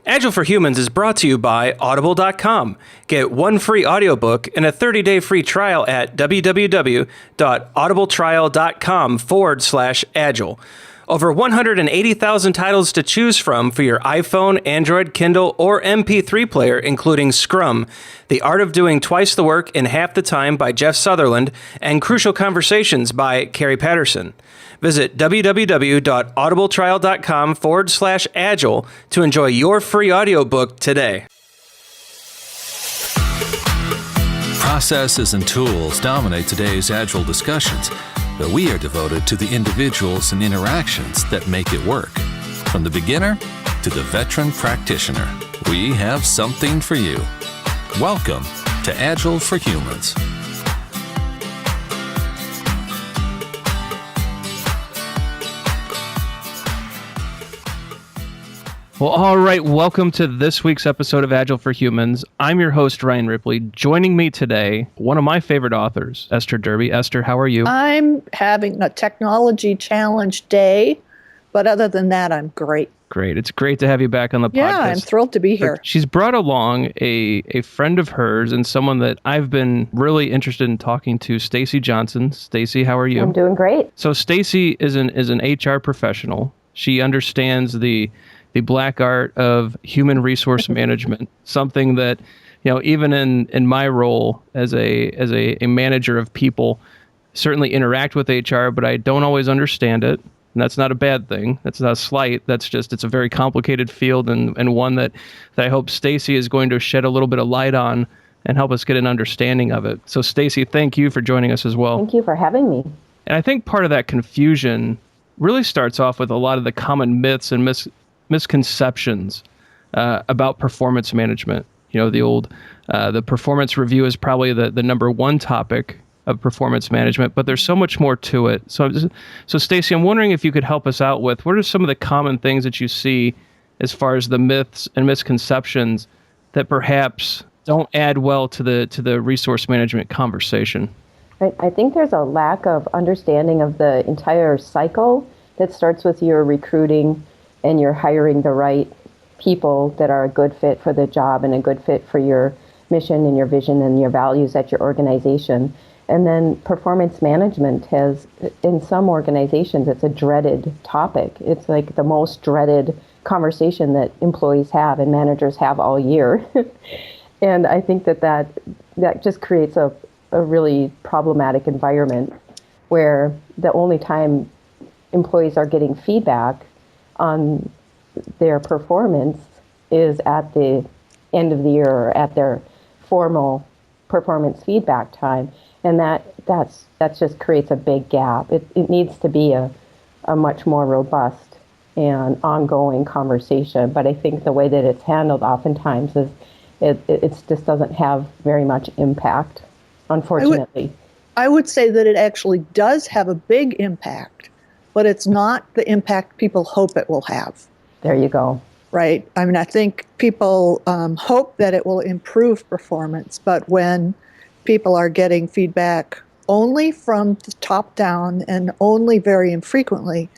Agile for Humans is brought to you by Audible.com. Get one free audiobook and a 30-day free trial at www.audibletrial.com/agile. Over 180,000 titles to choose from for your iPhone, Android, Kindle, or MP3 player, including Scrum, The Art of Doing Twice the Work in Half the Time by Jeff Sutherland, and Crucial Conversations by Carrie Patterson. Visit www.audibletrial.com/agile to enjoy your free audiobook today. Processes and tools dominate today's Agile discussions, but we are devoted to the individuals and interactions that make it work. From the beginner to the veteran practitioner, we have something for you. Welcome to Agile for Humans. Well, all right. Welcome to this week's episode of Agile for Humans. I'm your host, Ryan Ripley. Joining me today, one of my favorite authors, Esther Derby. Esther, how are you? I'm having a technology challenge day, but other than that, I'm great. Great. It's great to have you back on the podcast. Yeah, I'm thrilled to be here. She's brought along a friend of hers and someone that I've been really interested in talking to, Stacy Johnston. Stacy, how are you? I'm doing great. So Stacy is an HR professional. She understands the black art of human resource management, something that, even in my role as a manager of people, certainly interact with HR, but I don't always understand it. And that's not a bad thing. That's not a slight. That's just, it's a very complicated field and one that I hope Stacy is going to shed a little bit of light on and help us get an understanding of it. So Stacy, thank you for joining us as well. Thank you for having me. And I think part of that confusion really starts off with a lot of the common myths and misconceptions about performance management. The performance review is probably the number one topic of performance management, but there's so much more to it. So Stacy, I'm wondering if you could help us out with what are some of the common things that you see as far as the myths and misconceptions that perhaps don't add well to the resource management conversation. I think there's a lack of understanding of the entire cycle that starts with your recruiting and you're hiring the right people that are a good fit for the job and a good fit for your mission and your vision and your values at your organization. And then performance management has, in some organizations, it's a dreaded topic. It's like the most dreaded conversation that employees have and managers have all year. And I think that just creates a really problematic environment where the only time employees are getting feedback on their performance is at the end of the year or at their formal performance feedback time. And that just creates a big gap. It needs to be a much more robust and ongoing conversation. But I think the way that it's handled oftentimes is it just doesn't have very much impact, unfortunately. I would say that it actually does have a big impact, but it's not the impact people hope it will have. There you go. Right. I mean, I think people hope that it will improve performance, but when people are getting feedback only from the top down and only very infrequently,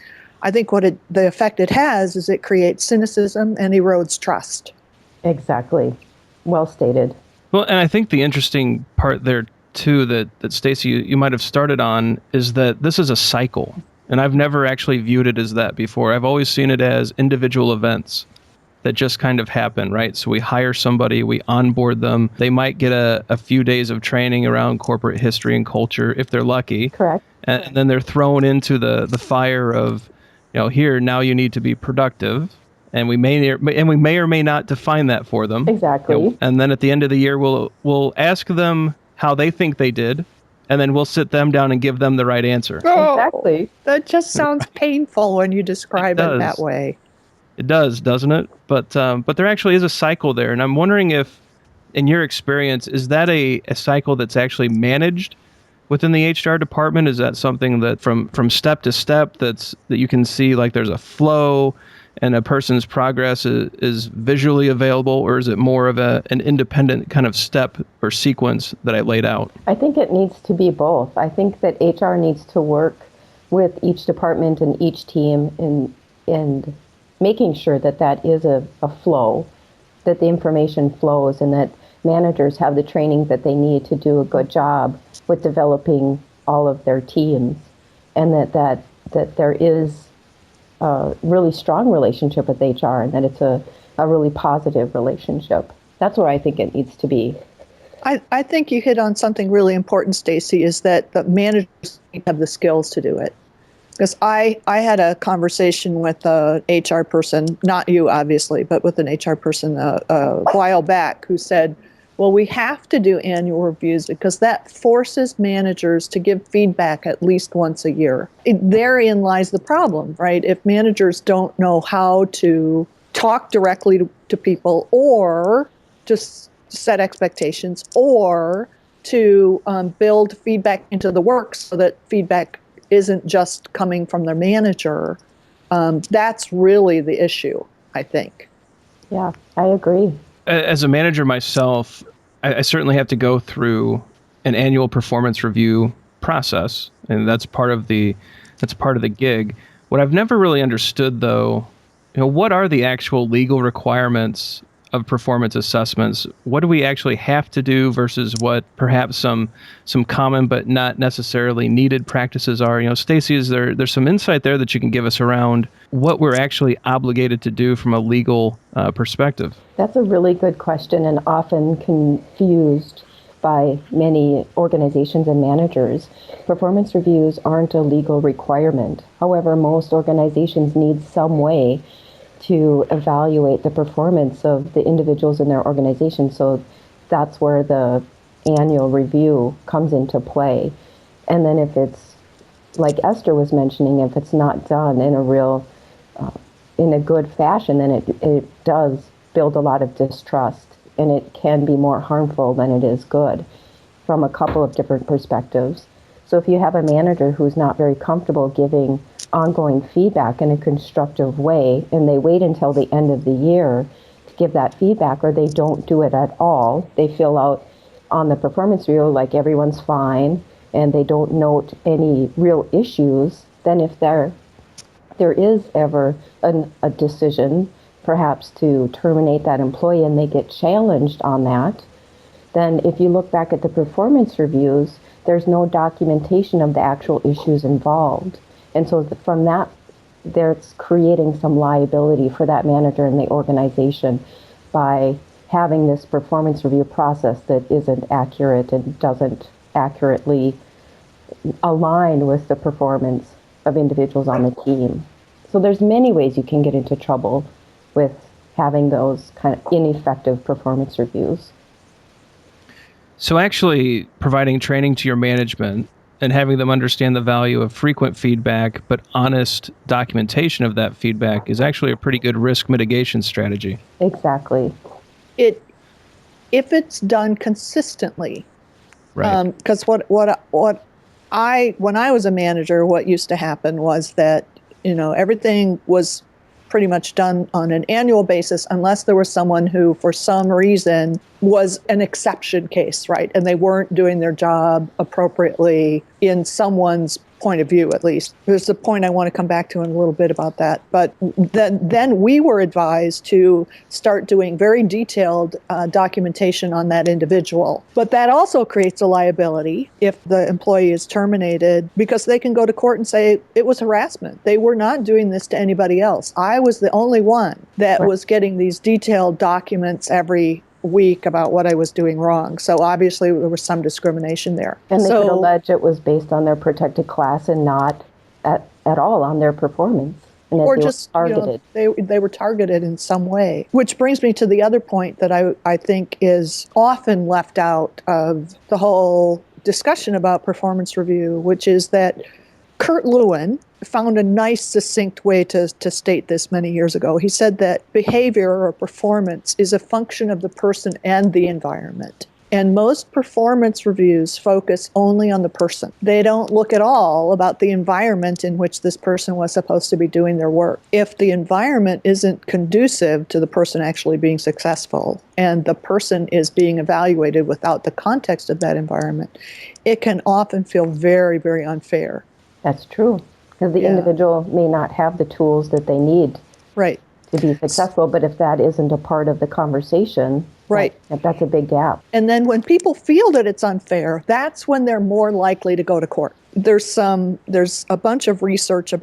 I think the effect it has is it creates cynicism and erodes trust. Exactly. Well stated. Well, and I think the interesting part there too that Stacy you might have started on is that this is a cycle. And I've never actually viewed it as that before. I've always seen it as individual events that just kind of happen, right? So we hire somebody, we onboard them. They might get a few days of training around corporate history and culture if they're lucky. Correct. And then they're thrown into the fire of, here, now you need to be productive. And we may or may not define that for them. Exactly. And then at the end of the year, we'll ask them how they think they did. And then we'll sit them down and give them the right answer. Oh, exactly. That just sounds painful when you describe it that way. It does, doesn't it? But there actually is a cycle there. And I'm wondering if, in your experience, is that a cycle that's actually managed within the HR department? Is that something that from step to step that you can see like there's a flow and a person's progress is visually available, or is it more of an independent kind of step or sequence that I laid out? I think it needs to be both. I think that HR needs to work with each department and each team and making sure that that is a flow, that the information flows, and that managers have the training that they need to do a good job with developing all of their teams, and that there is a really strong relationship with HR, and that it's a really positive relationship. That's where I think it needs to be. I think you hit on something really important, Stacy, is that the managers have the skills to do it. Because I had a conversation with a HR person, not you obviously, but with an HR person a while back, who said, well, we have to do annual reviews because that forces managers to give feedback at least once a year. Therein lies the problem, right? If managers don't know how to talk directly to people, or just set expectations, or to build feedback into the work so that feedback isn't just coming from their manager, that's really the issue, I think. Yeah, I agree. As a manager myself, I certainly have to go through an annual performance review process, and that's part of the gig. What I've never really understood, though, what are the actual legal requirements of performance assessments? What do we actually have to do versus what perhaps some common but not necessarily needed practices are? Stacy, there's some insight there that you can give us around what we're actually obligated to do from a legal perspective? That's a really good question, and often confused by many organizations and managers. Performance reviews aren't a legal requirement. However, most organizations need some way to evaluate the performance of the individuals in their organization. So that's where the annual review comes into play. And then if it's, like Esther was mentioning, if it's not done in in a good fashion, then it does build a lot of distrust, and it can be more harmful than it is good from a couple of different perspectives. So if you have a manager who's not very comfortable giving ongoing feedback in a constructive way, and they wait until the end of the year to give that feedback, or they don't do it at all, they fill out on the performance review like everyone's fine, and they don't note any real issues, then if there is ever a decision perhaps to terminate that employee and they get challenged on that, then if you look back at the performance reviews, there's no documentation of the actual issues involved. And so from that, there's creating some liability for that manager in the organization by having this performance review process that isn't accurate and doesn't accurately align with the performance of individuals on the team. So there's many ways you can get into trouble with having those kind of ineffective performance reviews. So actually providing training to your management and having them understand the value of frequent feedback, but honest documentation of that feedback is actually a pretty good risk mitigation strategy. Exactly. If it's done consistently, right? Because when I was a manager, what used to happen was that everything was pretty much done on an annual basis, unless there was someone who, for some reason, was an exception case, right? And they weren't doing their job appropriately in someone's point of view, at least. There's a point I want to come back to in a little bit about that. But then we were advised to start doing very detailed documentation on that individual. But that also creates a liability if the employee is terminated, because they can go to court and say it was harassment. They were not doing this to anybody else. I was the only one that was getting these detailed documents every week about what I was doing wrong. So obviously there was some discrimination there. And they could allege it was based on their protected class and not at all on their performance. And or they just were targeted. They were targeted in some way. Which brings me to the other point that I think is often left out of the whole discussion about performance review, which is that Kurt Lewin found a nice, succinct way to state this many years ago. He said that behavior or performance is a function of the person and the environment. And most performance reviews focus only on the person. They don't look at all about the environment in which this person was supposed to be doing their work. If the environment isn't conducive to the person actually being successful, and the person is being evaluated without the context of that environment, it can often feel very, very unfair. That's true, because the individual may not have the tools that they need. Right. to be successful. But if that isn't a part of the conversation, right, that's a big gap. And then when people feel that it's unfair, that's when they're more likely to go to court. There's a bunch of research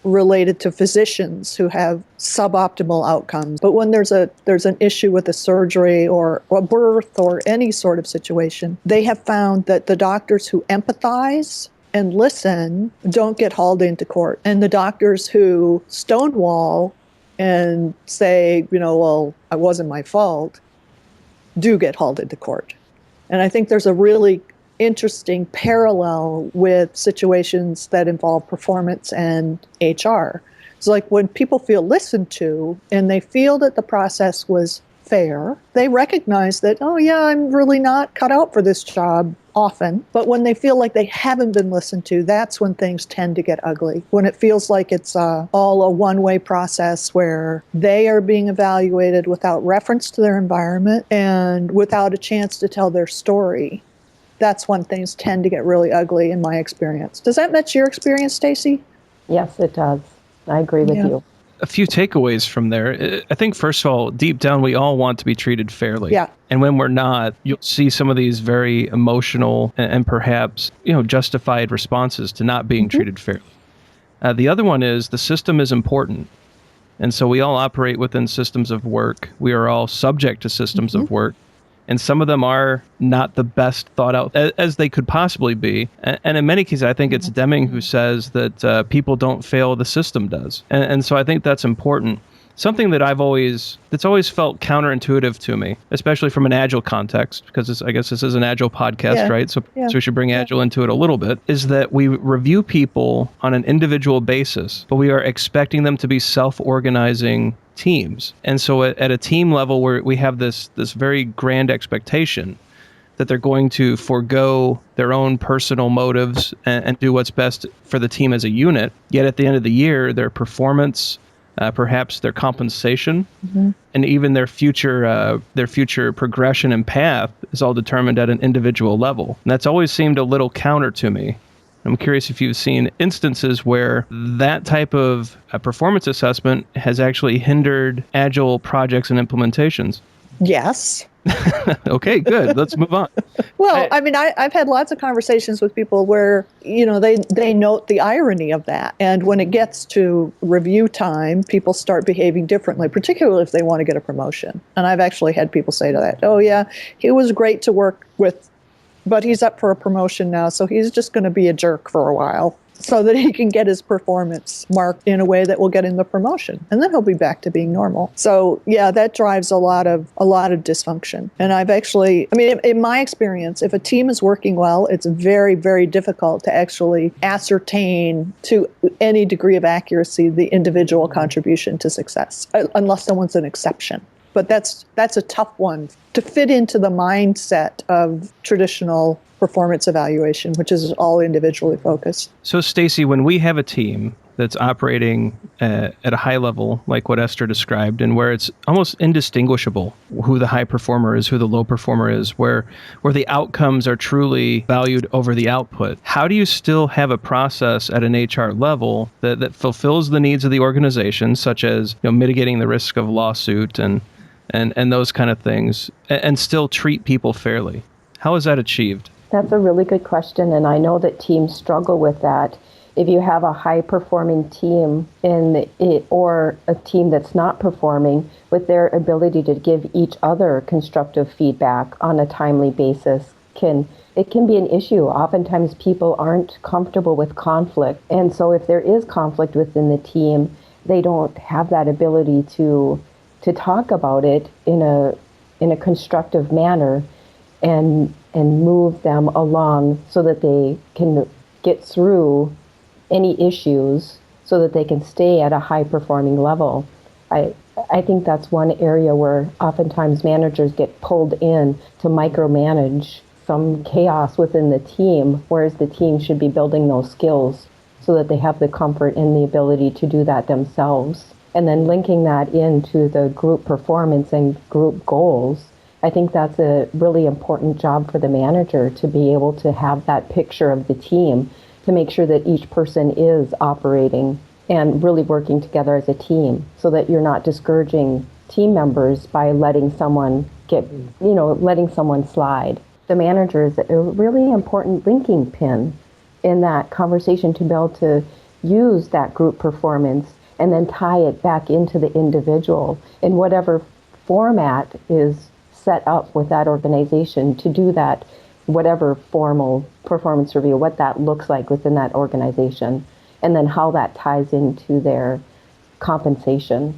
related to physicians who have suboptimal outcomes. But when there's an issue with a surgery or a birth or any sort of situation, they have found that the doctors who empathize and listen don't get hauled into court. And the doctors who stonewall and say, well, it wasn't my fault, do get hauled into court. And I think there's a really interesting parallel with situations that involve performance and HR. It's like when people feel listened to and they feel that the process was fair, they recognize that, oh yeah, I'm really not cut out for this job often. But when they feel like they haven't been listened to, that's when things tend to get ugly. When it feels like it's all a one-way process where they are being evaluated without reference to their environment and without a chance to tell their story, that's when things tend to get really ugly in my experience. Does that match your experience, Stacy? Yes, it does. I agree with you. A few takeaways from there. I think, first of all, deep down, we all want to be treated fairly. Yeah. And when we're not, you'll see some of these very emotional and perhaps, justified responses to not being treated fairly. The other one is the system is important. And so we all operate within systems of work. We are all subject to systems of work. And some of them are not the best thought out as they could possibly be. And in many cases, I think it's Deming who says that people don't fail, the system does. And so I think that's important. Something that that's always felt counterintuitive to me, especially from an Agile context, because I guess this is an Agile podcast, right? So we should bring Agile into it a little bit, is that we review people on an individual basis, but we are expecting them to be self-organizing teams. And so at a team level where we have this very grand expectation that they're going to forego their own personal motives and do what's best for the team as a unit, yet at the end of the year, their performance, perhaps their compensation, and even their future progression and path is all determined at an individual level. And that's always seemed a little counter to me. I'm curious if you've seen instances where that type of performance assessment has actually hindered Agile projects and implementations. Yes. Okay, good. Let's move on. Well, I've had lots of conversations with people where, they note the irony of that. And when it gets to review time, people start behaving differently, particularly if they want to get a promotion. And I've actually had people say to that, oh yeah, he was great to work with, but he's up for a promotion now, so he's just going to be a jerk for a while so that he can get his performance marked in a way that will get him the promotion. And then he'll be back to being normal. So yeah, that drives a lot of dysfunction. And I've actually, in my experience, if a team is working well, it's very, very difficult to actually ascertain to any degree of accuracy the individual contribution to success, unless someone's an exception. But that's a tough one to fit into the mindset of traditional performance evaluation, which is all individually focused. So, Stacy, when we have a team that's operating at a high level, like what Esther described, and where it's almost indistinguishable who the high performer is, who the low performer is, where the outcomes are truly valued over the output, how do you still have a process at an HR level that fulfills the needs of the organization, such as mitigating the risk of lawsuit and those kind of things, and still treat people fairly? How is that achieved? That's a really good question, and I know that teams struggle with that. If you have a high-performing team or a team that's not performing, with their ability to give each other constructive feedback on a timely basis, it can be an issue. Oftentimes people aren't comfortable with conflict, and so if there is conflict within the team, they don't have that ability to talk about it in a constructive manner and move them along so that they can get through any issues so that they can stay at a high performing level. I think that's one area where oftentimes managers get pulled in to micromanage some chaos within the team, whereas the team should be building those skills so that they have the comfort and the ability to do that themselves. And then linking that into the group performance and group goals, I think that's a really important job for the manager to be able to have that picture of the team to make sure that each person is operating and really working together as a team so that you're not discouraging team members by letting someone slide. The manager is a really important linking pin in that conversation to be able to use that group performance and then tie it back into the individual in whatever format is set up with that organization to do that, whatever formal performance review, what that looks like within that organization, and then how that ties into their compensation.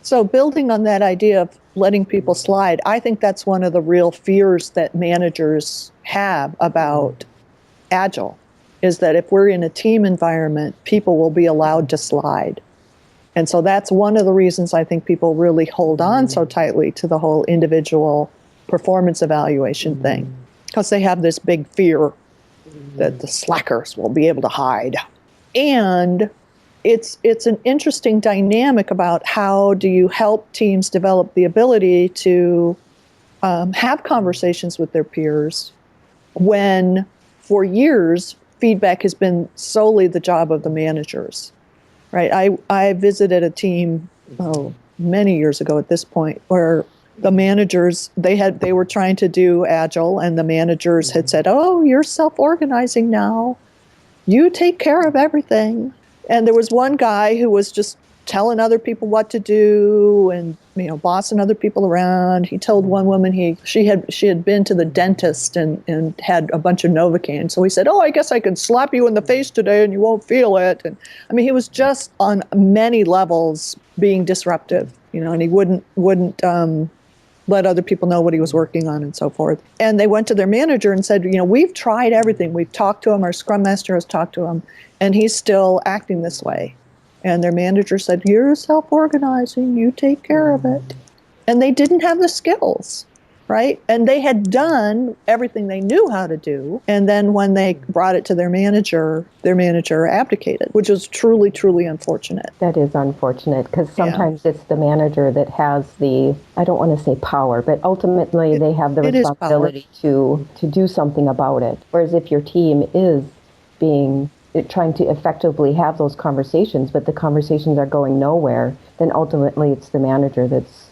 So building on that idea of letting people slide, I think that's one of the real fears that managers have about Agile, is that if we're in a team environment, people will be allowed to slide. And so that's one of the reasons I think people really hold on so tightly to the whole individual performance evaluation thing, because they have this big fear that the slackers will be able to hide. And it's an interesting dynamic about how do you help teams develop the ability to have conversations with their peers when, for years, feedback has been solely the job of the managers, right? I visited a team many years ago at this point where the managers, they were trying to do Agile, and the managers had said, "Oh, you're self-organizing now. You take care of everything." And there was one guy who was just telling other people what to do and, bossing other people around. He told one woman she had been to the dentist and had a bunch of Novocaine. So he said, "Oh, I guess I can slap you in the face today and you won't feel it." And he was just on many levels being disruptive, and he wouldn't let other people know what he was working on and so forth. And they went to their manager and said, "We've tried everything. We've talked to him. Our Scrum Master has talked to him, and he's still acting this way." And their manager said, "You're self-organizing. You take care of it." And they didn't have the skills, right? And they had done everything they knew how to do. And then when they brought it to their manager abdicated, which was truly, truly unfortunate. That is unfortunate, because sometimes it's the manager that has the, I don't want to say power, but ultimately they have the responsibility to do something about it. Whereas if your team is trying to effectively have those conversations, but the conversations are going nowhere, then ultimately it's the manager that's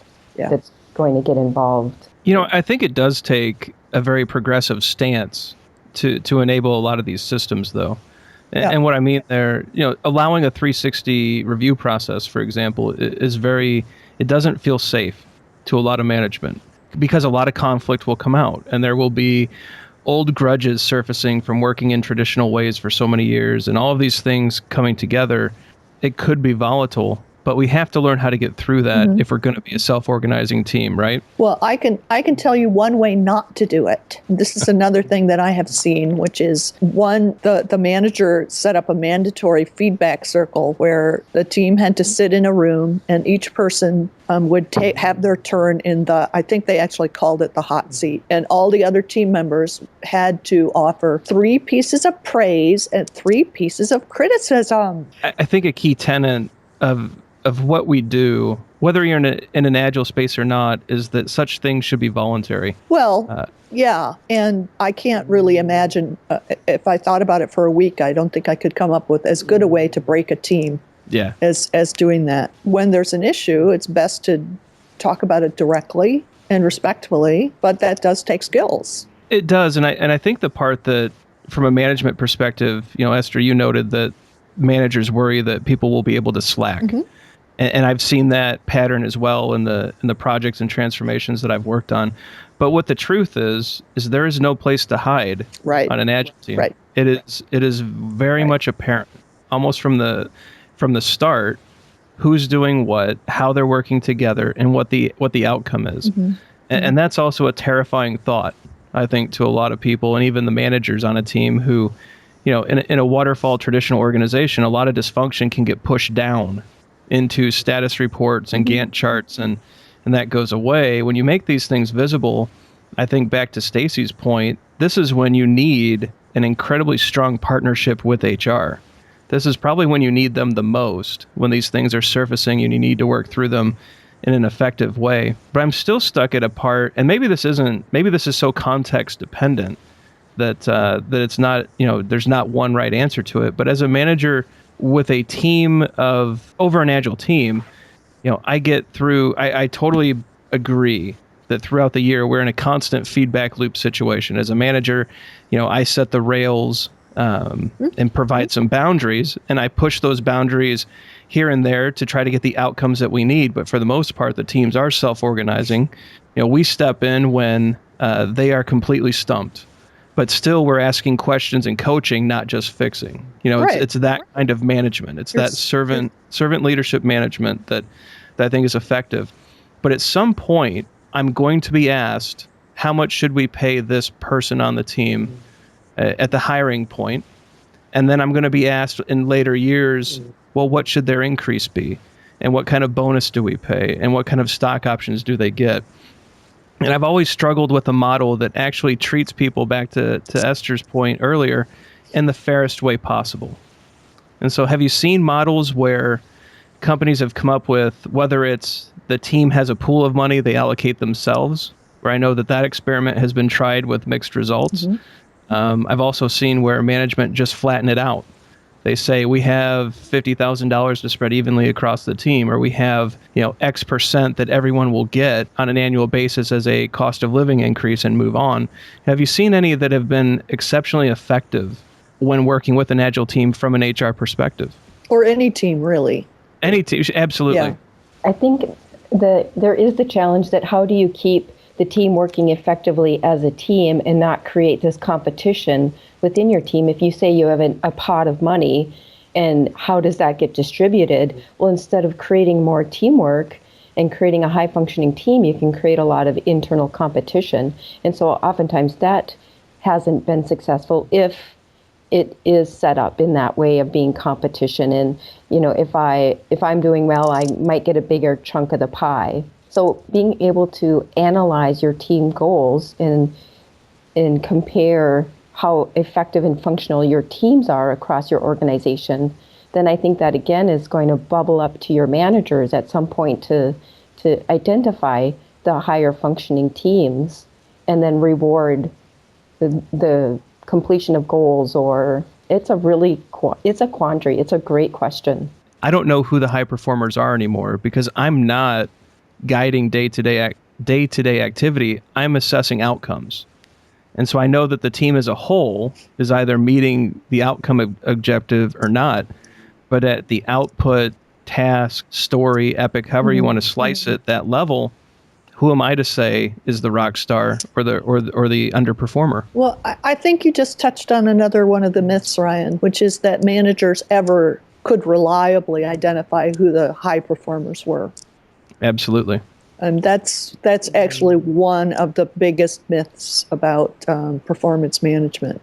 going to get involved. I think it does take a very progressive stance to enable a lot of these systems, though. And what I mean there, allowing a 360 review process, for example, it doesn't feel safe to a lot of management, because a lot of conflict will come out, and there will be old grudges surfacing from working in traditional ways for so many years, and all of these things coming together. It could be volatile, but we have to learn how to get through that if we're going to be a self-organizing team, right? Well, I can tell you one way not to do it. This is another thing that I have seen, which is the manager set up a mandatory feedback circle where the team had to sit in a room, and each person would have their turn in I think they actually called it the hot seat. And all the other team members had to offer 3 pieces of praise and 3 pieces of criticism. I think a key tenet of what we do, whether you're in an Agile space or not, is that such things should be voluntary. Well, yeah, and I can't really imagine, if I thought about it for a week, I don't think I could come up with as good a way to break a team as doing that. When there's an issue, it's best to talk about it directly and respectfully, but that does take skills. It does, and I think the part that, from a management perspective, Esther, you noted that managers worry that people will be able to slack. Mm-hmm. And I've seen that pattern as well in the projects and transformations that I've worked on. But what the truth is there is no place to hide on an Agile team. Right. It is very much apparent, almost from the start, who's doing what, how they're working together, and what the outcome is. Mm-hmm. And that's also a terrifying thought, I think, to a lot of people, and even the managers on a team who, in a waterfall traditional organization, a lot of dysfunction can get pushed down into status reports and Gantt charts, and that goes away. When you make these things visible, I think back to Stacy's point, this is when you need an incredibly strong partnership with HR. This is probably when you need them the most, when these things are surfacing and you need to work through them in an effective way. But I'm still stuck at a part, and maybe this is so context dependent that it's not, there's not one right answer to it. But as a manager, with a team over an Agile team, I totally agree that throughout the year, we're in a constant feedback loop situation. As a manager, I set the rails and provide some boundaries, and I push those boundaries here and there to try to get the outcomes that we need. But for the most part, the teams are self-organizing. We step in when they are completely stumped. But still, we're asking questions and coaching, not just fixing. Right. It's that kind of management. It's that servant leadership management that I think is effective. But at some point, I'm going to be asked, how much should we pay this person on the team at the hiring point? And then I'm going to be asked in later years, well, what should their increase be? And what kind of bonus do we pay? And what kind of stock options do they get? And I've always struggled with a model that actually treats people, back to Esther's point earlier, in the fairest way possible. And so have you seen models where companies have come up with, whether it's the team has a pool of money they allocate themselves, where I know that experiment has been tried with mixed results. I've also seen where management just flatten it out. They say, we have $50,000 to spread evenly across the team, or we have, X percent that everyone will get on an annual basis as a cost of living increase, and move on. Have you seen any that have been exceptionally effective when working with an Agile team from an HR perspective? Or any team, really. Any team, absolutely. Yeah. I think there is the challenge that how do you keep the team working effectively as a team and not create this competition within your team? If you say you have a pot of money, and how does that get distributed? Well, instead of creating more teamwork and creating a high-functioning team, you can create a lot of internal competition. And so oftentimes that hasn't been successful if it is set up in that way of being competition. And, if I'm doing well, I might get a bigger chunk of the pie. So being able to analyze your team goals and compare how effective and functional your teams are across your organization, then I think that again is going to bubble up to your managers at some point to identify the higher functioning teams and then reward the completion of goals. Or it's a quandary. It's a great question. I don't know who the high performers are anymore, because I'm not guiding day-to-day activity. I'm assessing outcomes. And so I know that the team as a whole is either meeting the outcome objective or not, but at the output, task, story, epic, however you want to slice it, that level, who am I to say is the rock star or the underperformer? Well, I think you just touched on another one of the myths, Ryan, which is that managers ever could reliably identify who the high performers were. Absolutely. And that's actually one of the biggest myths about performance management.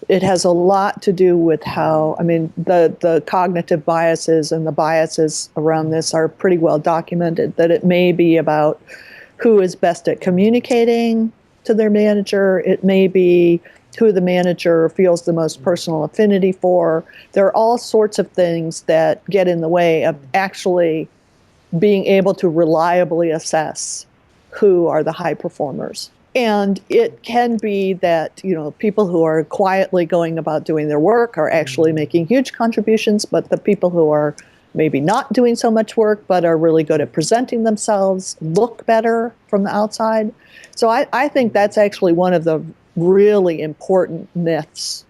It has a lot to do with the cognitive biases and the biases around this are pretty well documented, that it may be about who is best at communicating to their manager. It may be who the manager feels the most personal affinity for. There are all sorts of things that get in the way of actually being able to reliably assess who are the high performers. And it can be that, people who are quietly going about doing their work are actually making huge contributions, but the people who are maybe not doing so much work but are really good at presenting themselves look better from the outside. So I think that's actually one of the really important myths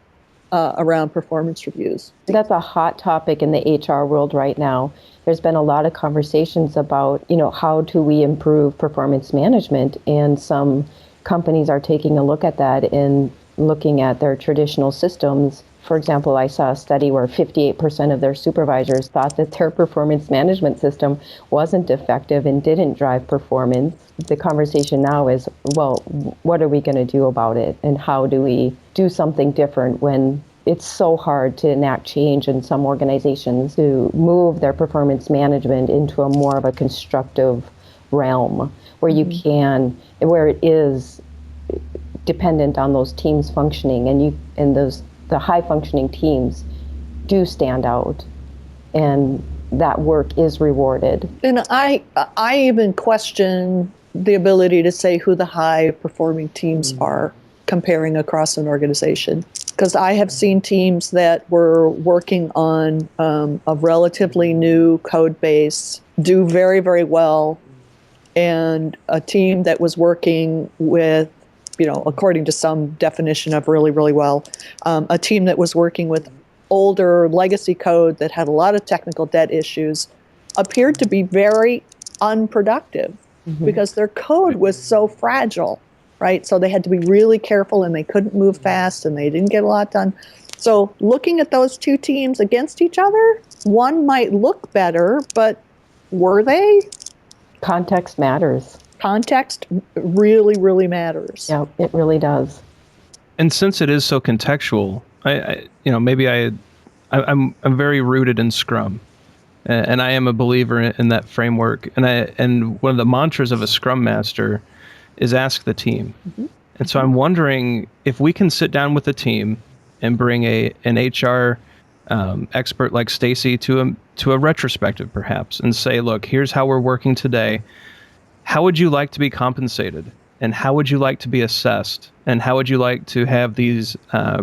around performance reviews. That's a hot topic in the HR world right now. There's been a lot of conversations about, how do we improve performance management? And some companies are taking a look at that and looking at their traditional systems. For example, I saw a study where 58% of their supervisors thought that their performance management system wasn't effective and didn't drive performance. The conversation now is, well, what are we going to do about it? And how do we do something different when it's so hard to enact change in some organizations to move their performance management into a more of a constructive realm where you can, where it is dependent on those teams functioning, and the high functioning teams do stand out and that work is rewarded. And I even question the ability to say who the high performing teams are. comparing across an organization. Because I have seen teams that were working on a relatively new code base do very, very well, and a team that was working with, according to some definition of really, really well, a team that was working with older legacy code that had a lot of technical debt issues appeared to be very unproductive because their code was so fragile, right? So they had to be really careful, and they couldn't move fast, and they didn't get a lot done. So looking at those two teams against each other, one might look better, but were they? Context matters. Context really, really matters. Yeah, it really does. And since it is so contextual, I'm very rooted in Scrum, and I am a believer in that framework. And one of the mantras of a Scrum Master is ask the team. And so I'm wondering if we can sit down with the team and bring an HR expert like Stacy to a retrospective, perhaps, and say, look, here's how we're working today. How would you like to be compensated? And how would you like to be assessed? And how would you like to have these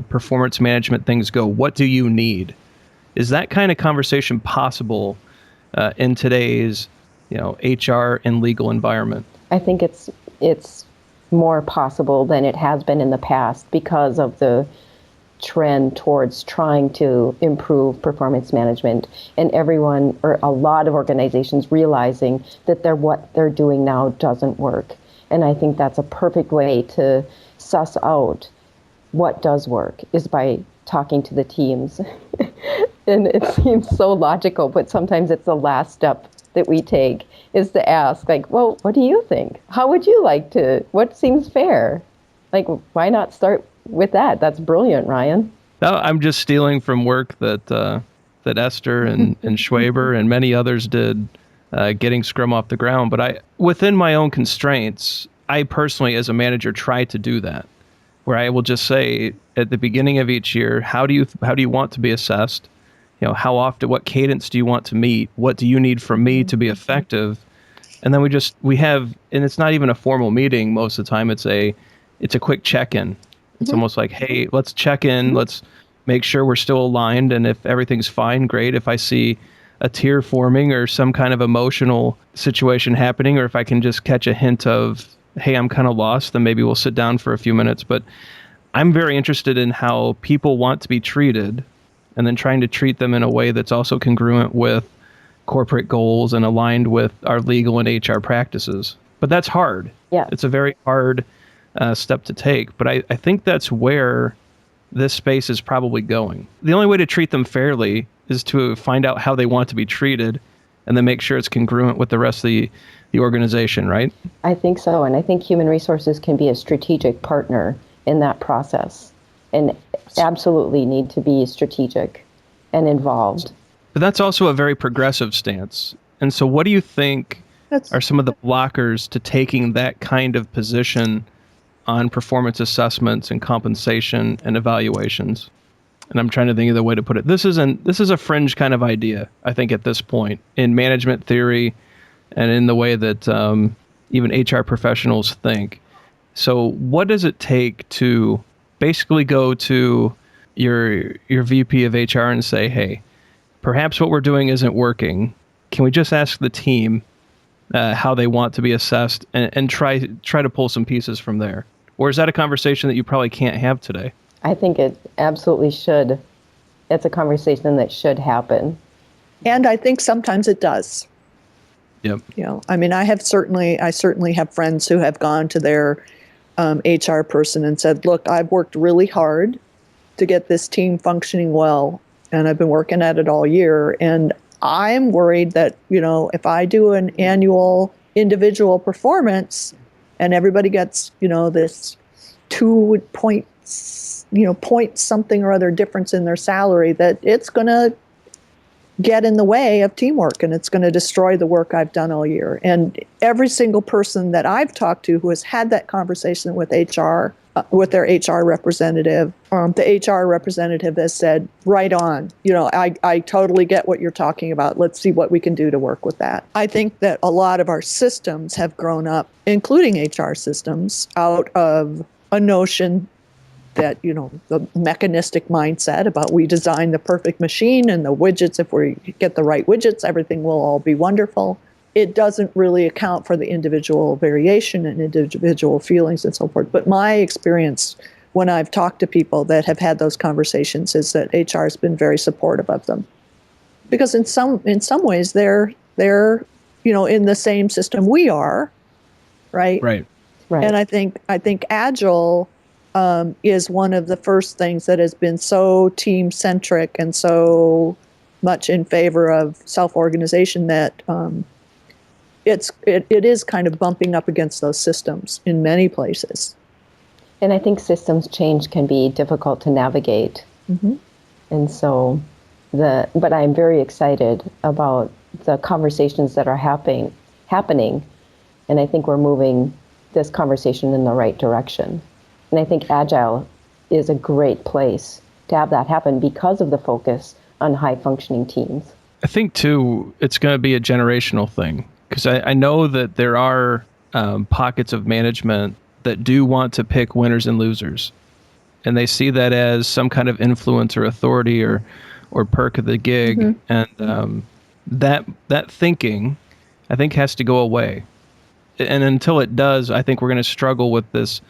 performance management things go? What do you need? Is that kind of conversation possible in today's, HR and legal environment? I think it's more possible than it has been in the past because of the trend towards trying to improve performance management, and everyone, or a lot of organizations, realizing that what they're doing now doesn't work. And I think that's a perfect way to suss out what does work, is by talking to the teams. And it seems so logical, but sometimes it's the last step that we take, is to ask, like, well, what do you think? How would you like to, what seems fair? Like, why not start with that? That's brilliant, Ryan. No, I'm just stealing from work that Esther and Schwaber and many others did, getting Scrum off the ground. But within my own constraints, I personally, as a manager, try to do that, where I will just say at the beginning of each year, how do you want to be assessed? How often, what cadence do you want to meet? What do you need from me to be effective? And then we have, and it's not even a formal meeting most of the time. It's a quick check-in. It's almost like, hey, let's check in. Let's make sure we're still aligned. And if everything's fine, great. If I see a tear forming or some kind of emotional situation happening, or if I can just catch a hint of, hey, I'm kind of lost, then maybe we'll sit down for a few minutes. But I'm very interested in how people want to be treated, and then trying to treat them in a way that's also congruent with corporate goals and aligned with our legal and HR practices. But that's hard. Yeah. It's a very hard step to take. But I think that's where this space is probably going. The only way to treat them fairly is to find out how they want to be treated, and then make sure it's congruent with the rest of the organization, right? I think so. And I think human resources can be a strategic partner in that process, and absolutely need to be strategic and involved. But that's also a very progressive stance. And so what do you think are some of the blockers to taking that kind of position on performance assessments and compensation and evaluations? And I'm trying to think of the way to put it. This is a fringe kind of idea, I think, at this point in management theory and in the way that even HR professionals think. So what does it take to basically go to your VP of HR and say, hey, perhaps what we're doing isn't working. Can we just ask the team how they want to be assessed, and try to pull some pieces from there? Or is that a conversation that you probably can't have today? I think it absolutely should. It's a conversation that should happen. And I think sometimes it does. Yep. I certainly have friends who have gone to their HR person and said, look, I've worked really hard to get this team functioning well, and I've been working at it all year. And I'm worried that, if I do an annual individual performance and everybody gets, this 2 points, point something or other difference in their salary, that it's going to get in the way of teamwork, and it's going to destroy the work I've done all year. And every single person that I've talked to who has had that conversation with HR, with their HR representative, the HR representative has said, right on, I totally get what you're talking about. Let's see what we can do to work with that. I think that a lot of our systems have grown up, including HR systems, out of a notion that, the mechanistic mindset about we design the perfect machine and the widgets, if we get the right widgets, everything will all be wonderful. It doesn't really account for the individual variation and individual feelings and so forth. But my experience when I've talked to people that have had those conversations is that HR has been very supportive of them. Because in some ways they're in the same system we are, right? Right. And I think Agile is one of the first things that has been so team-centric and so much in favor of self-organization that it is kind of bumping up against those systems in many places. And I think systems change can be difficult to navigate. Mm-hmm. And so, but I'm very excited about the conversations that are happening, and I think we're moving this conversation in the right direction. And I think Agile is a great place to have that happen because of the focus on high-functioning teams. I think, too, it's going to be a generational thing, because I know that there are pockets of management that do want to pick winners and losers, and they see that as some kind of influence or authority or perk of the gig, mm-hmm. and that thinking, I think, has to go away. And until it does, I think we're going to struggle with this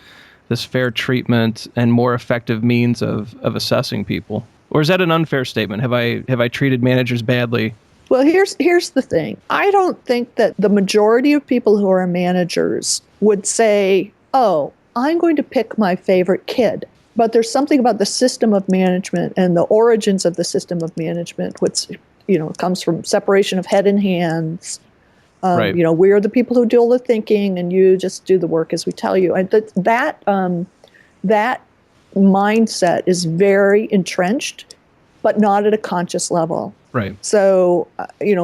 fair treatment and more effective means of assessing people. Or is that an unfair statement? Have I treated managers badly? Well, here's the thing. I don't think that the majority of people who are managers would say, "Oh, I'm going to pick my favorite kid." But there's something about the system of management and the origins of the system of management, which comes from separation of head and hands. Right. We're the people who do all the thinking, and you just do the work as we tell you. And that mindset is very entrenched, but not at a conscious level. Right. So,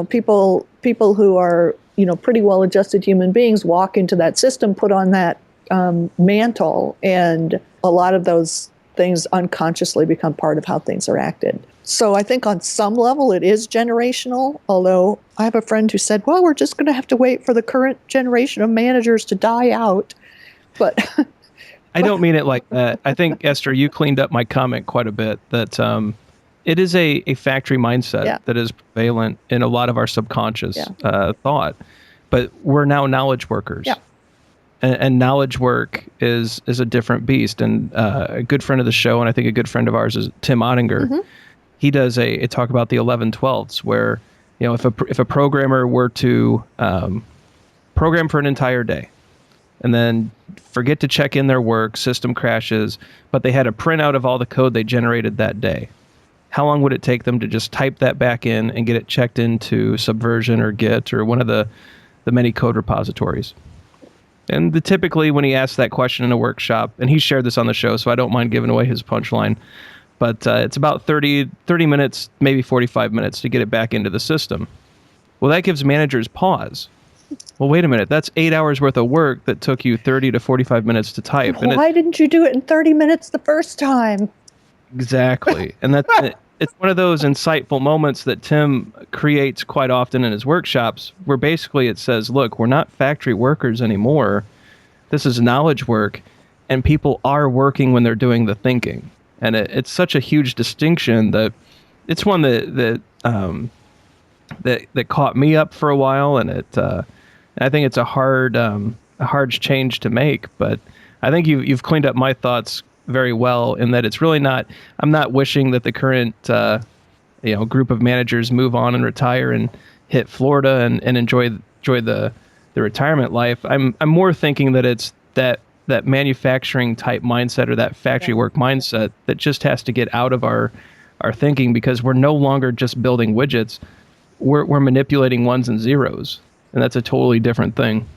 people who are, pretty well-adjusted human beings walk into that system, put on that mantle, and a lot of those things unconsciously become part of how things are acted. So I think on some level it is generational, although I have a friend who said, well, we're just going to have to wait for the current generation of managers to die out. But I don't mean it like that. I think, Esther, you cleaned up my comment quite a bit, that it is a factory mindset that is prevalent in a lot of our subconscious thought. But we're now knowledge workers. Yeah. And knowledge work is a different beast. And a good friend of the show, and I think a good friend of ours, is Tim Ottinger. Mm-hmm. He does a talk about the 11/12ths, where if a programmer were to program for an entire day, and then forget to check in their work, system crashes, but they had a printout of all the code they generated that day, how long would it take them to just type that back in and get it checked into Subversion or Git or one of the many code repositories? And typically when he asks that question in a workshop, and he shared this on the show, so I don't mind giving away his punchline, but it's about 30 minutes, maybe 45 minutes to get it back into the system. Well, that gives managers pause. Well, wait a minute, that's 8 hours worth of work that took you 30 to 45 minutes to type. And why didn't you do it in 30 minutes the first time? Exactly. And it's one of those insightful moments that Tim creates quite often in his workshops, where basically it says, look, we're not factory workers anymore. This is knowledge work, and people are working when they're doing the thinking. And it's such a huge distinction that it's one that caught me up for a while, and I think it's a hard change to make. But I think you've cleaned up my thoughts very well, in that it's really not. I'm not wishing that the current group of managers move on and retire and hit Florida and enjoy the retirement life. I'm more thinking that it's that manufacturing type mindset, or that factory work mindset, that just has to get out of our thinking, because we're no longer just building widgets. We're manipulating ones and zeros, and that's a totally different thing.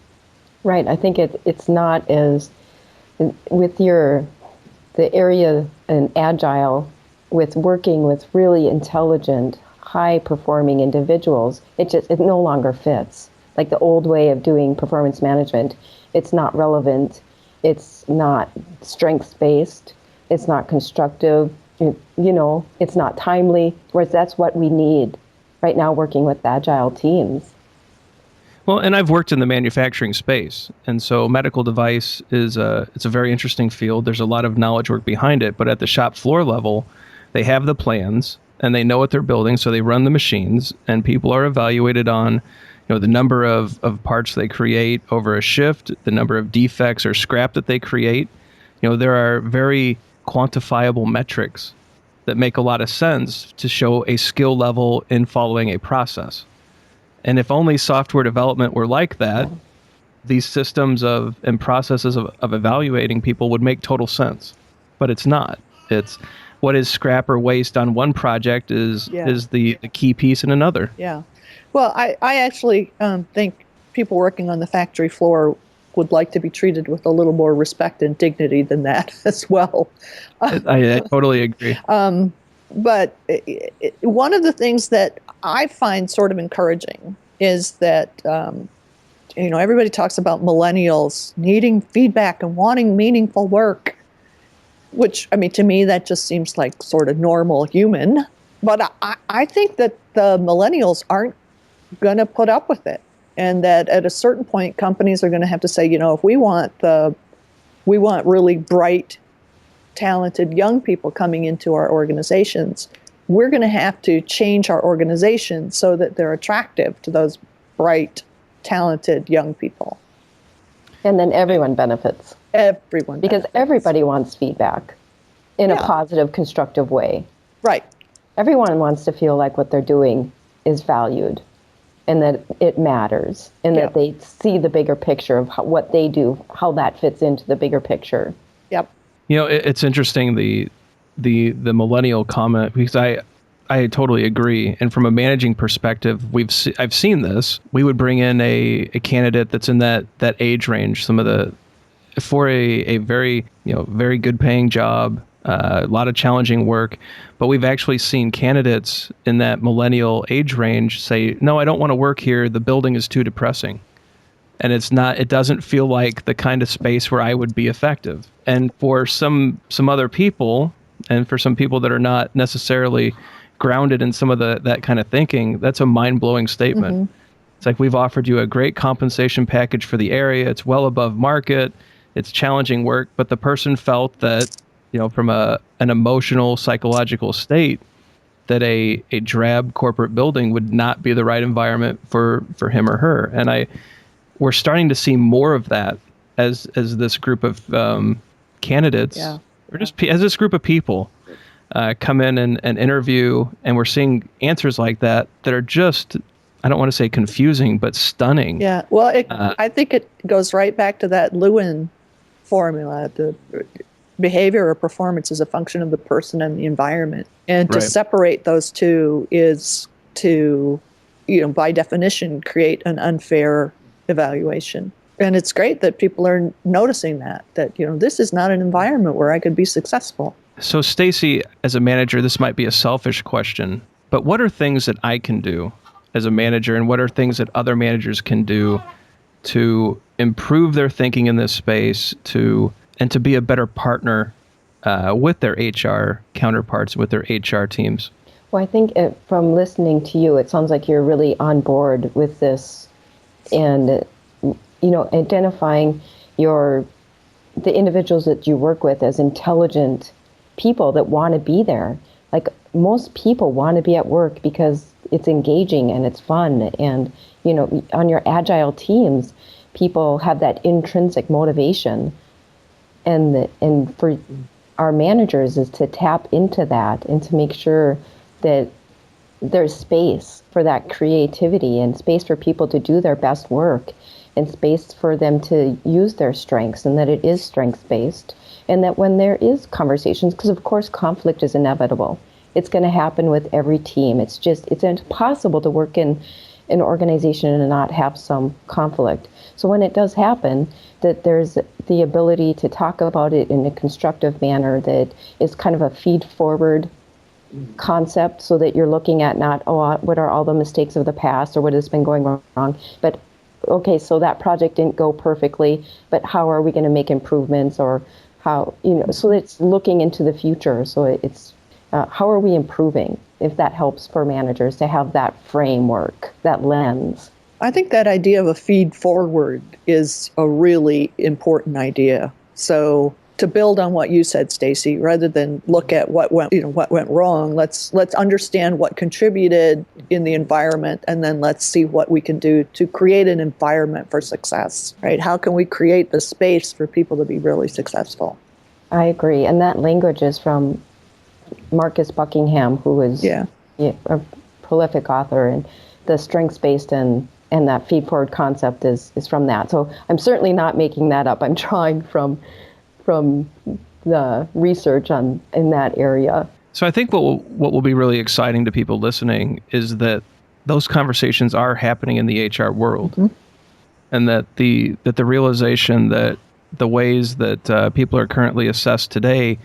Right. I think it's not as with the area in Agile, with working with really intelligent, high-performing individuals, it no longer fits. Like the old way of doing performance management, it's not relevant, it's not strengths-based, it's not constructive, it's not timely, whereas that's what we need right now working with Agile teams. Well, and I've worked in the manufacturing space, and so medical device it's a very interesting field. There's a lot of knowledge work behind it, but at the shop floor level, they have the plans and they know what they're building, so they run the machines, and people are evaluated on, the number of parts they create over a shift, the number of defects or scrap that they create. There are very quantifiable metrics that make a lot of sense to show a skill level in following a process. And if only software development were like that, these systems and processes of evaluating people would make total sense. But it's not. It's what is scrap or waste on one project is the key piece in another. Yeah. Well, I actually think people working on the factory floor would like to be treated with a little more respect and dignity than that as well. I totally agree. But one of the things that I find sort of encouraging is that, everybody talks about millennials needing feedback and wanting meaningful work, which, to me, that just seems like sort of normal human. But I think that the millennials aren't going to put up with it. And that at a certain point, companies are going to have to say, if we want really bright, talented young people coming into our organizations, we're going to have to change our organization so that they're attractive to those bright, talented young people. And then everyone benefits. Everyone because benefits. Everybody wants feedback in a positive, constructive way. Right. Everyone wants to feel like what they're doing is valued and that it matters and that they see the bigger picture of what they do, how that fits into the bigger picture. Yep. It's interesting, the millennial comment, because I totally agree. And from a managing perspective, I've seen this. We would bring in a candidate that's in that age range, for a very very good paying job, a lot of challenging work, but we've actually seen candidates in that millennial age range say, "No, I don't want to work here. The building is too depressing." And it doesn't feel like the kind of space where I would be effective. And for some other people, and for some people that are not necessarily grounded in some of that kind of thinking, that's a mind-blowing statement. Mm-hmm. It's like, we've offered you a great compensation package for the area. It's well above market. It's challenging work. But the person felt that, from an emotional, psychological state, that a drab corporate building would not be the right environment for him or her. And we're starting to see more of that as this group of candidates, or just as this group of people come in and interview, and we're seeing answers like that are just, I don't want to say confusing, but stunning. Yeah, well, I think it goes right back to that Lewin formula. The behavior or performance is a function of the person and the environment. And to separate those two is to, by definition, create an unfair evaluation. And it's great that people are noticing that this is not an environment where I could be successful. So Stacy, as a manager, this might be a selfish question, but what are things that I can do as a manager, and what are things that other managers can do to improve their thinking in this space, and to be a better partner with their HR counterparts, with their HR teams? Well, I think from listening to you, it sounds like you're really on board with this, and identifying the individuals that you work with as intelligent people that want to be there. Like, most people want to be at work because it's engaging and it's fun. And, on your Agile teams, people have that intrinsic motivation. And for our managers is to tap into that and to make sure that there's space for that creativity and space for people to do their best work and space for them to use their strengths, and that it is strengths-based. And that when there is conversations, because of course conflict is inevitable. It's going to happen with every team. It's impossible to work in an organization and not have some conflict. So when it does happen, that there's the ability to talk about it in a constructive manner that is kind of a feed-forward concept, so that you're looking at not, what are all the mistakes of the past or what has been going wrong, but okay, so that project didn't go perfectly, but how are we going to make improvements, or how, so it's looking into the future. So it's how are we improving, if that helps for managers to have that framework, that lens. I think that idea of a feed forward is a really important idea. So to build on what you said, Stacy, rather than look at what went wrong, let's understand what contributed in the environment, and then let's see what we can do to create an environment for success, right? How can we create the space for people to be really successful? I agree. And that language is from Marcus Buckingham, who is a prolific author, and the strengths-based and that feed-forward concept is from that. So I'm certainly not making that up. I'm drawing from the research in that area. So I think what will be really exciting to people listening is that those conversations are happening in the HR world, and that the realization that the ways that people are currently assessed today,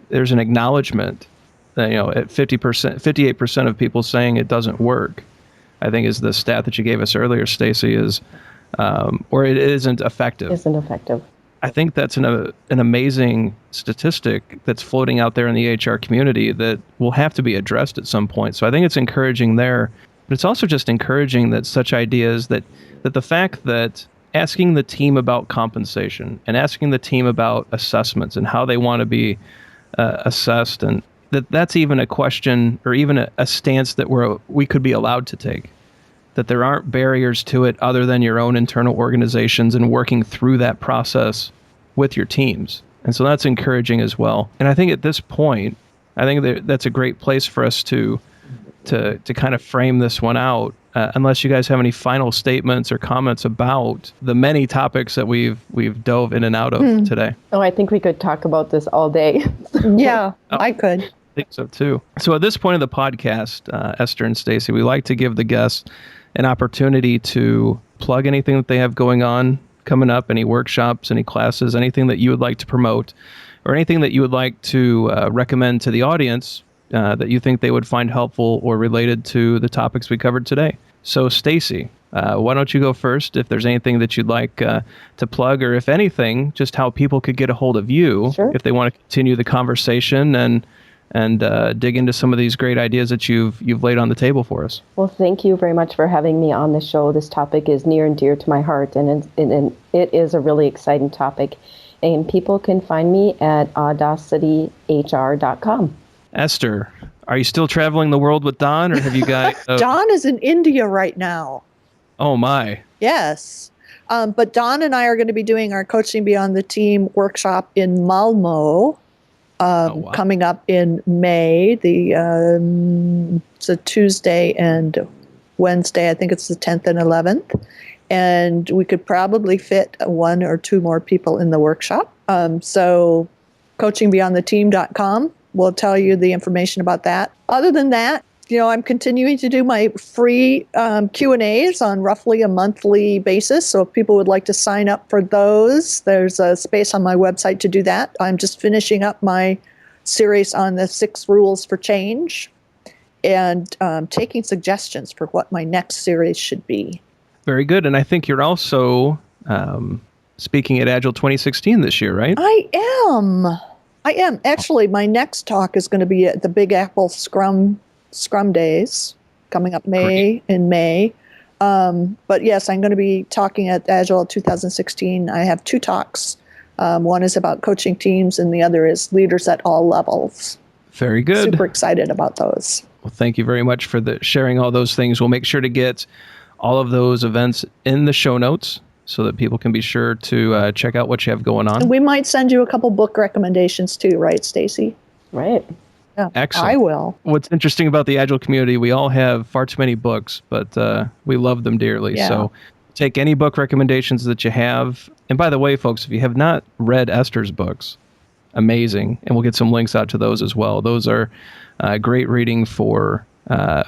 there's an acknowledgement that, at 58% of people saying it doesn't work, I think is the stat that you gave us earlier, Stacy, is or it isn't effective. Isn't effective. I think that's an amazing statistic that's floating out there in the HR community that will have to be addressed at some point. So I think it's encouraging there, but it's also just encouraging that such ideas that the fact that asking the team about compensation and asking the team about assessments and how they want to be assessed, and that's even a question or even a stance that we could be allowed to take. That there aren't barriers to it other than your own internal organizations and working through that process with your teams. And so that's encouraging as well. And I think at this point, I think that's a great place for us to kind of frame this one out, unless you guys have any final statements or comments about the many topics that we've dove in and out of today. Oh, I think we could talk about this all day. Yeah, I could. I think so too. So at this point of the podcast, Esther and Stacy, we like to give the guests an opportunity to plug anything that they have going on coming up, any workshops, any classes, anything that you would like to promote, or anything that you would like to recommend to the audience that you think they would find helpful or related to the topics we covered today. So Stacy, why don't you go first if there's anything that you'd like to plug, or if anything, just how people could get a hold of you if they want to continue the conversation and dig into some of these great ideas that you've laid on the table for us. Well, thank you very much for having me on the show. This topic is near and dear to my heart, and it is a really exciting topic. And people can find me at audacityhr.com. Esther, are you still traveling the world with Don, or have you got... Don is in India right now. Oh, my. Yes. But Don and I are going to be doing our Coaching Beyond the Team workshop in Malmo. Coming up in May, it's a Tuesday and Wednesday. I think it's the 10th and 11th. And we could probably fit one or two more people in the workshop. So coachingbeyondtheteam.com will tell you the information about that. Other than that, I'm continuing to do my free Q&As on roughly a monthly basis. So if people would like to sign up for those, there's a space on my website to do that. I'm just finishing up my series on the 6 rules for change and taking suggestions for what my next series should be. Very good. And I think you're also speaking at Agile 2016 this year, right? I am. Actually, my next talk is going to be at the Big Apple Scrum Days coming up in May. But yes, I'm going to be talking at Agile 2016. I have 2 talks. One is about coaching teams, and the other is leaders at all levels. Very good. Super excited about those. Well, thank you very much for sharing all those things. We'll make sure to get all of those events in the show notes so that people can be sure to check out what you have going on. And we might send you a couple book recommendations too, right, Stacy? Right. Yeah, excellent. I will. What's interesting about the Agile community, we all have far too many books, but we love them dearly. Yeah. So take any book recommendations that you have. And by the way, folks, if you have not read Esther's books, amazing. And we'll get some links out to those as well. Those are great reading for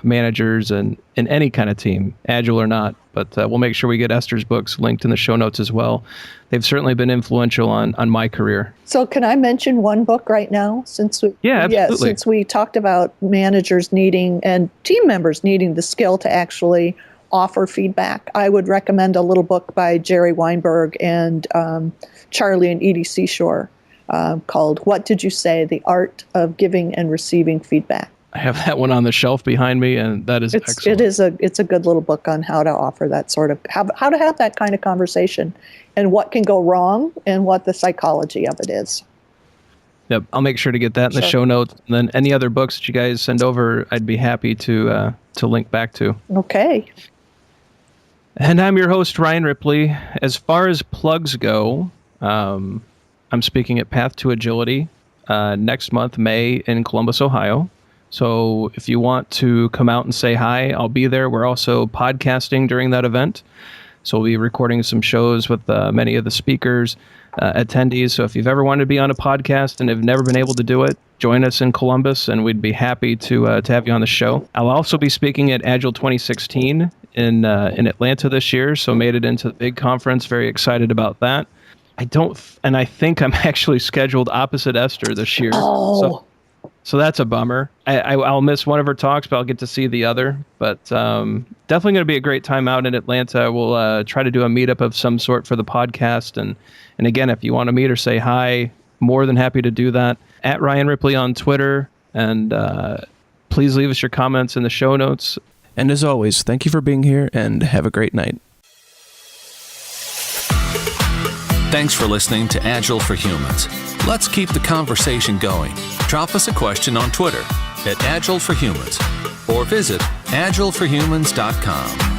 managers and in any kind of team, Agile or not. But we'll make sure we get Esther's books linked in the show notes as well. They've certainly been influential on my career. So can I mention one book right now? Absolutely. Since we talked about managers needing and team members needing the skill to actually offer feedback, I would recommend a little book by Jerry Weinberg and Charlie and Edie Seashore called What Did You Say? The Art of Giving and Receiving Feedback. I have that one on the shelf behind me, and that is excellent. It's a good little book on how to offer that sort of, how to have that kind of conversation and what can go wrong and what the psychology of it is. Yep, I'll make sure to get that in the show notes. And then any other books that you guys send over, I'd be happy to link back to. Okay. And I'm your host, Ryan Ripley. As far as plugs go, I'm speaking at Path to Agility next month, May, in Columbus, Ohio. So if you want to come out and say hi, I'll be there. We're also podcasting during that event. So we'll be recording some shows with many of the speakers, attendees. So if you've ever wanted to be on a podcast and have never been able to do it, join us in Columbus, and we'd be happy to have you on the show. I'll also be speaking at Agile 2016 in Atlanta this year. So made it into the big conference. Very excited about that. I think I'm actually scheduled opposite Esther this year. Oh. So that's a bummer. I'll miss one of her talks, but I'll get to see the other. But definitely going to be a great time out in Atlanta. We'll try to do a meetup of some sort for the podcast. And again, if you want to meet or say hi, more than happy to do that. At Ryan Ripley on Twitter. And please leave us your comments in the show notes. And as always, thank you for being here and have a great night. Thanks for listening to Agile for Humans. Let's keep the conversation going. Drop us a question on Twitter at Agile for Humans or visit agileforhumans.com.